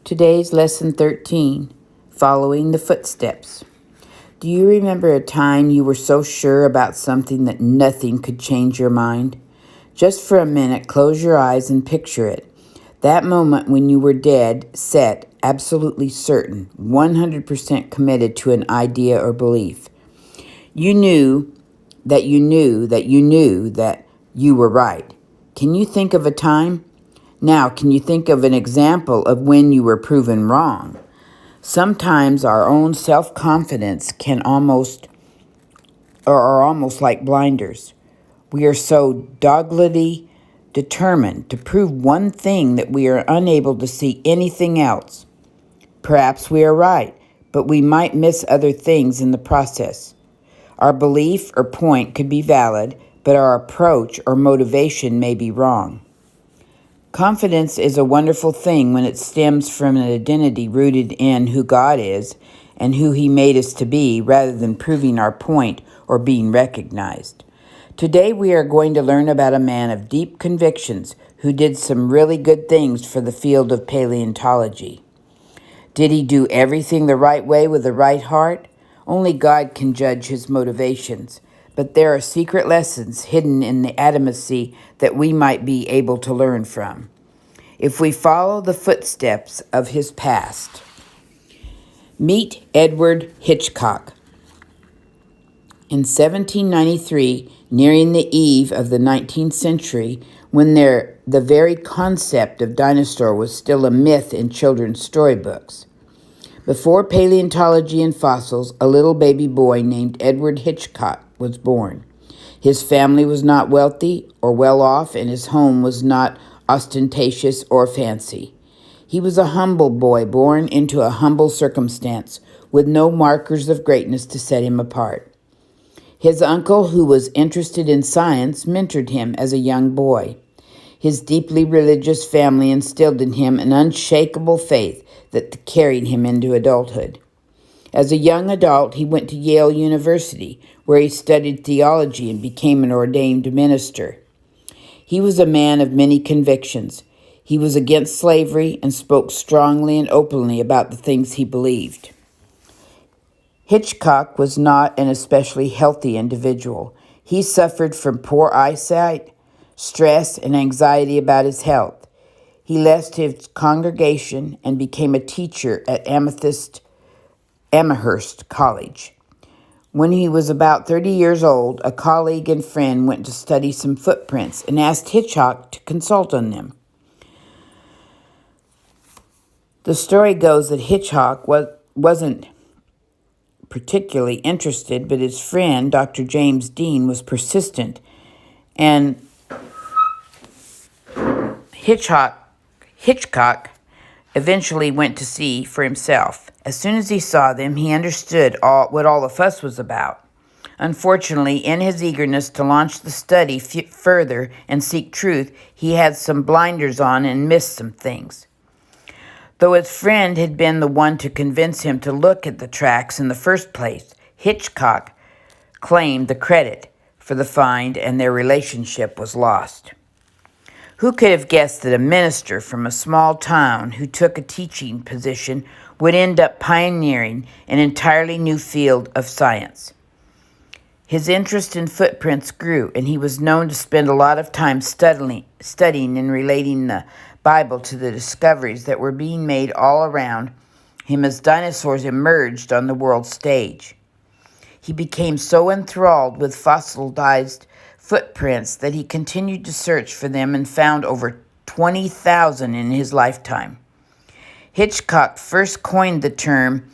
Today's Lesson 13, Following the Footsteps. Do you remember a time you were so sure about something that nothing could change your mind? Just for a minute, close your eyes and picture it. That moment when you were dead, set, absolutely certain, 100% committed to an idea or belief. You knew that you knew that you knew that you were right. Can you think of a time? Now, can you think of an example of when you were proven wrong? Sometimes our own self-confidence are almost like blinders. We are so doggedly determined to prove one thing that we are unable to see anything else. Perhaps we are right, but we might miss other things in the process. Our belief or point could be valid, but our approach or motivation may be wrong. Confidence is a wonderful thing when it stems from an identity rooted in who God is and who He made us to be, rather than proving our point or being recognized. Today we are going to learn about a man of deep convictions who did some really good things for the field of paleontology. Did he do everything the right way with the right heart? Only God can judge his motivations. But there are secret lessons hidden in the atomacy that we might be able to learn from if we follow the footsteps of his past. Meet Edward Hitchcock. In 1793, nearing the eve of the 19th century, when the very concept of dinosaur was still a myth in children's storybooks. Before paleontology and fossils, a little baby boy named Edward Hitchcock was born. His family was not wealthy or well off, and his home was not ostentatious or fancy. He was a humble boy born into a humble circumstance, with no markers of greatness to set him apart. His uncle, who was interested in science, mentored him as a young boy. His deeply religious family instilled in him an unshakable faith that carried him into adulthood. As a young adult, he went to Yale University, where he studied theology and became an ordained minister. He was a man of many convictions. He was against slavery and spoke strongly and openly about the things he believed. Hitchcock was not an especially healthy individual. He suffered from poor eyesight, stress, and anxiety about his health. He left his congregation and became a teacher at Amherst College. When he was about 30 years old, a colleague and friend went to study some footprints and asked Hitchcock to consult on them. The story goes that Hitchcock wasn't particularly interested, but his friend, Dr. James Dean, was persistent, and Hitchcock eventually went to see for himself. As soon as he saw them, he understood what all the fuss was about. Unfortunately, in his eagerness to launch the study further and seek truth, he had some blinders on and missed some things. Though his friend had been the one to convince him to look at the tracks in the first place, Hitchcock claimed the credit for the find, and their relationship was lost. Who could have guessed that a minister from a small town who took a teaching position would end up pioneering an entirely new field of science? His interest in footprints grew, and he was known to spend a lot of time studying and relating the Bible to the discoveries that were being made all around him as dinosaurs emerged on the world stage. He became so enthralled with fossilized footprints that he continued to search for them and found over 20,000 in his lifetime. Hitchcock first coined the term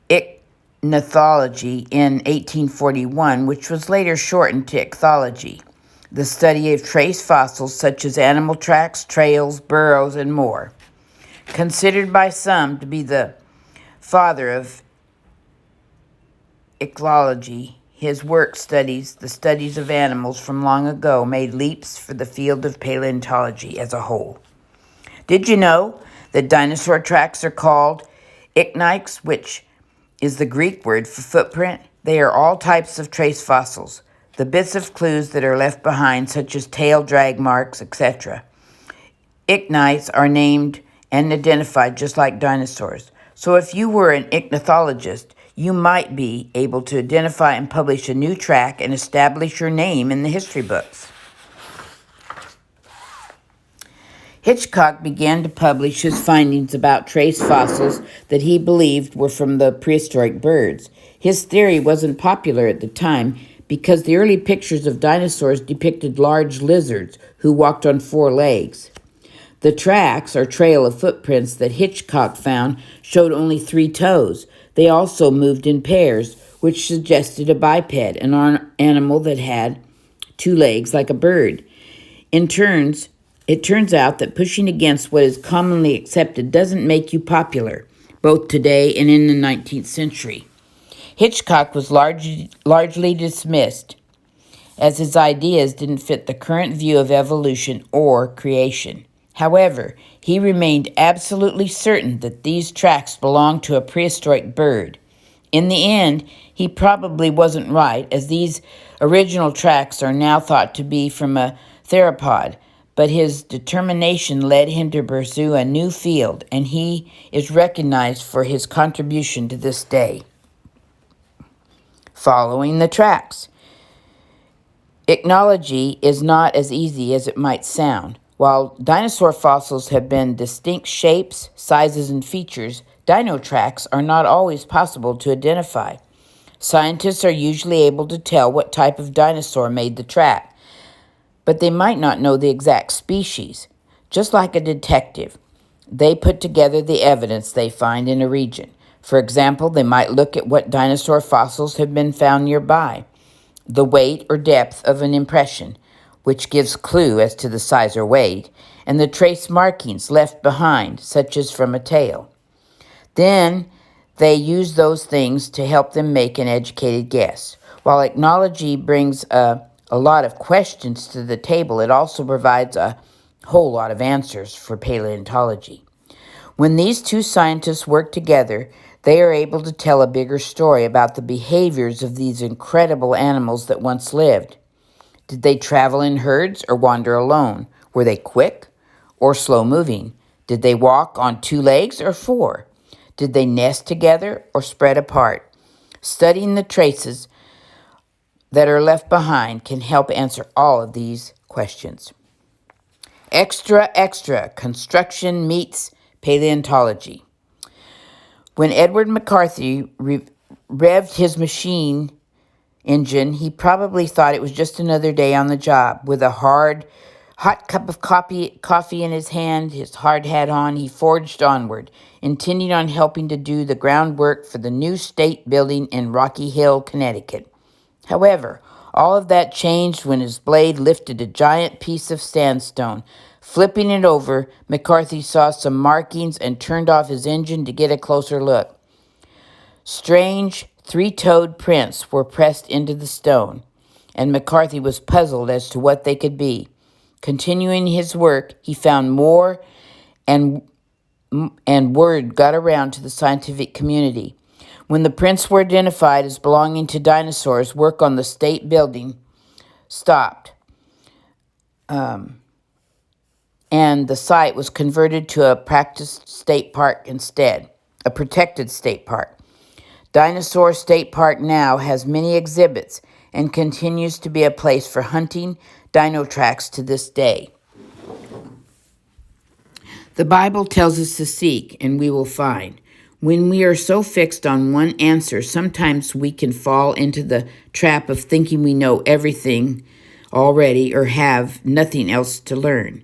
ichthyology in 1841, which was later shortened to ichthyology, the study of trace fossils such as animal tracks, trails, burrows, and more. Considered by some to be the father of ichthyology, his work the studies of animals from long ago made leaps for the field of paleontology as a whole. Did you know that dinosaur tracks are called ichthys, which is the Greek word for footprint? They are all types of trace fossils, the bits of clues that are left behind, such as tail drag marks, etc. Ichthys are named and identified just like dinosaurs. So if you were an ichthyologist, you might be able to identify and publish a new track and establish your name in the history books. Hitchcock began to publish his findings about trace fossils that he believed were from the prehistoric birds. His theory wasn't popular at the time because the early pictures of dinosaurs depicted large lizards who walked on 4 legs. The tracks, or trail of footprints, that Hitchcock found showed only 3 toes. They also moved in pairs, which suggested a biped, an animal that had 2 legs like a bird. It turns out that pushing against what is commonly accepted doesn't make you popular, both today and in the 19th century. Hitchcock was largely dismissed, as his ideas didn't fit the current view of evolution or creation. However, he remained absolutely certain that these tracks belonged to a prehistoric bird. In the end, he probably wasn't right, as these original tracks are now thought to be from a theropod, but his determination led him to pursue a new field, and he is recognized for his contribution to this day. Following the tracks. Ichthyology is not as easy as it might sound. While dinosaur fossils have been distinct shapes, sizes, and features, dino tracks are not always possible to identify. Scientists are usually able to tell what type of dinosaur made the track, but they might not know the exact species. Just like a detective, they put together the evidence they find in a region. For example, they might look at what dinosaur fossils have been found nearby, the weight or depth of an impression, which gives clue as to the size or weight, and the trace markings left behind, such as from a tail. Then they use those things to help them make an educated guess. While ichthyology brings a lot of questions to the table, it also provides a whole lot of answers for paleontology. When these two scientists work together, they are able to tell a bigger story about the behaviors of these incredible animals that once lived. Did they travel in herds or wander alone? Were they quick or slow-moving? Did they walk on 2 legs or 4? Did they nest together or spread apart? Studying the traces that are left behind can help answer all of these questions. Extra, construction meets paleontology. When Edward McCarthy revved his machine engine, he probably thought it was just another day on the job. With a hot cup of coffee in his hand, his hard hat on, he forged onward, intending on helping to do the groundwork for the new state building in Rocky Hill, Connecticut. However, all of that changed when his blade lifted a giant piece of sandstone. Flipping it over, McCarthy saw some markings and turned off his engine to get a closer look. Strange 3-toed prints were pressed into the stone, and McCarthy was puzzled as to what they could be. Continuing his work, he found more, and word got around to the scientific community. When the prints were identified as belonging to dinosaurs, work on the state building stopped, and the site was converted to a protected state park instead. Dinosaur State Park now has many exhibits and continues to be a place for hunting dino tracks to this day. The Bible tells us to seek, and we will find. When we are so fixed on one answer, sometimes we can fall into the trap of thinking we know everything already or have nothing else to learn.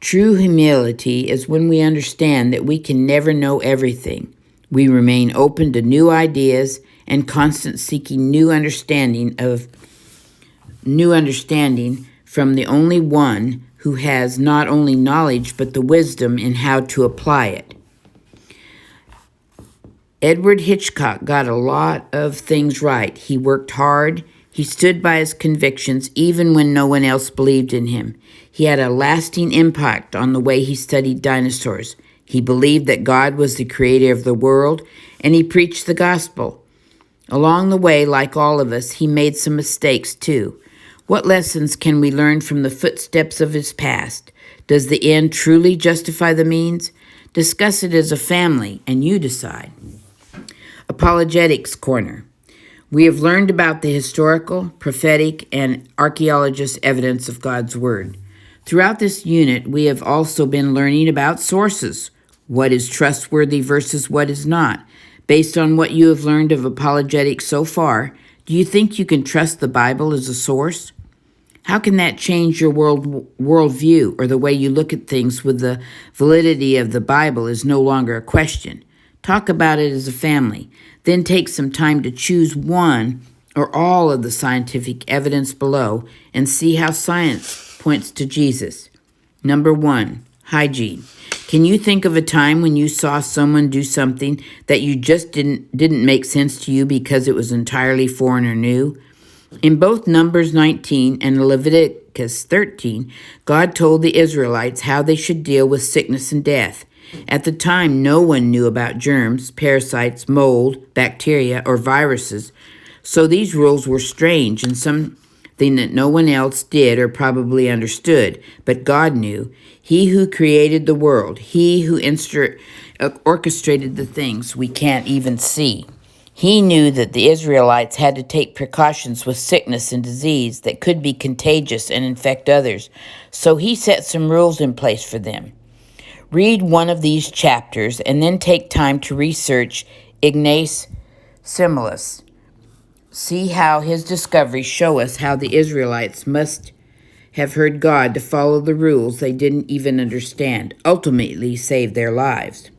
True humility is when we understand that we can never know everything. We remain open to new ideas and constant seeking new understanding from the only one who has not only knowledge but the wisdom in how to apply it. Edward Hitchcock got a lot of things right. He worked hard. He stood by his convictions even when no one else believed in him. He had a lasting impact on the way he studied dinosaurs. He believed that God was the creator of the world, and he preached the gospel. Along the way, like all of us, he made some mistakes too. What lessons can we learn from the footsteps of his past? Does the end truly justify the means? Discuss it as a family, and you decide. Apologetics Corner. We have learned about the historical, prophetic, and archaeologist evidence of God's Word. Throughout this unit, we have also been learning about sources. What is trustworthy versus what is not? Based on what you have learned of apologetics so far, do you think you can trust the Bible as a source? How can that change your worldview or the way you look at things with the validity of the Bible is no longer a question? Talk about it as a family. Then take some time to choose one or all of the scientific evidence below and see how science points to Jesus. Number 1, hygiene. Can you think of a time when you saw someone do something that you just didn't make sense to you because it was entirely foreign or new? In both Numbers 19 and Leviticus 13, God told the Israelites how they should deal with sickness and death. At the time, no one knew about germs, parasites, mold, bacteria, or viruses, so these rules were strange and something that no one else did or probably understood, but God knew. He who created the world, He who orchestrated the things we can't even see. He knew that the Israelites had to take precautions with sickness and disease that could be contagious and infect others, so He set some rules in place for them. Read one of these chapters and then take time to research Ignace Similis. See how his discoveries show us how the Israelites must have heard God to follow the rules they didn't even understand, ultimately save their lives.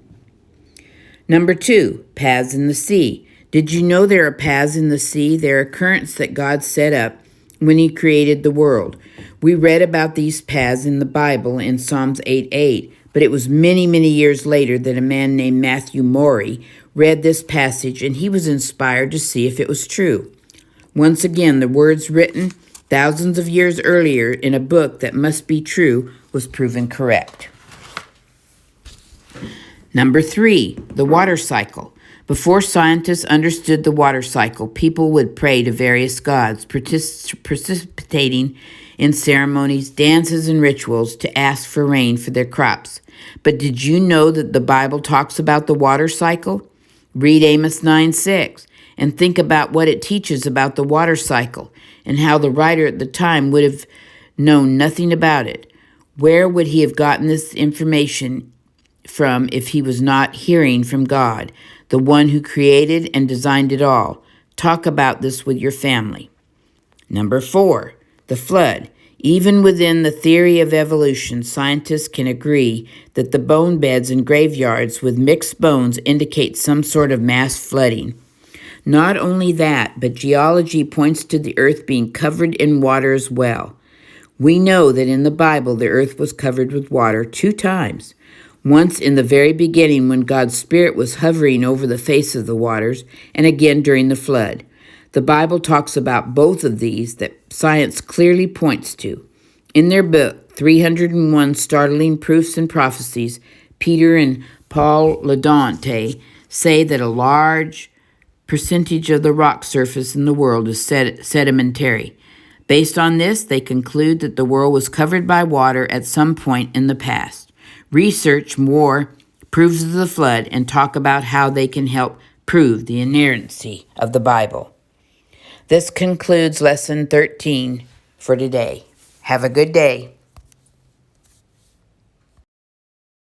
Number 2, paths in the sea. Did you know there are paths in the sea? There are currents that God set up when He created the world. We read about these paths in the Bible in Psalms 8:8, but it was many, many years later that a man named Matthew Morey read this passage, and he was inspired to see if it was true. Once again, the words written thousands of years earlier in a book that must be true was proven correct. Number 3, the water cycle. Before scientists understood the water cycle, people would pray to various gods, participating in ceremonies, dances, and rituals to ask for rain for their crops. But did you know that the Bible talks about the water cycle? Read Amos 9:6 and think about what it teaches about the water cycle and how the writer at the time would have known nothing about it. Where would he have gotten this information from if he was not hearing from God, the one who created and designed it all? Talk about this with your family. Number 4, the flood. Even within the theory of evolution, scientists can agree that the bone beds in graveyards with mixed bones indicate some sort of mass flooding. Not only that, but geology points to the earth being covered in water as well. We know that in the Bible the earth was covered with water 2 times. Once in the very beginning when God's Spirit was hovering over the face of the waters, and again during the flood. The Bible talks about both of these that science clearly points to. In their book, 301 Startling Proofs and Prophecies, Peter and Paul Ledonte say that a large percentage of the rock surface in the world is sedimentary. Based on this, they conclude that the world was covered by water at some point in the past. Research more proofs of the flood and talk about how they can help prove the inerrancy of the Bible. This concludes Lesson 13 for today. Have a good day.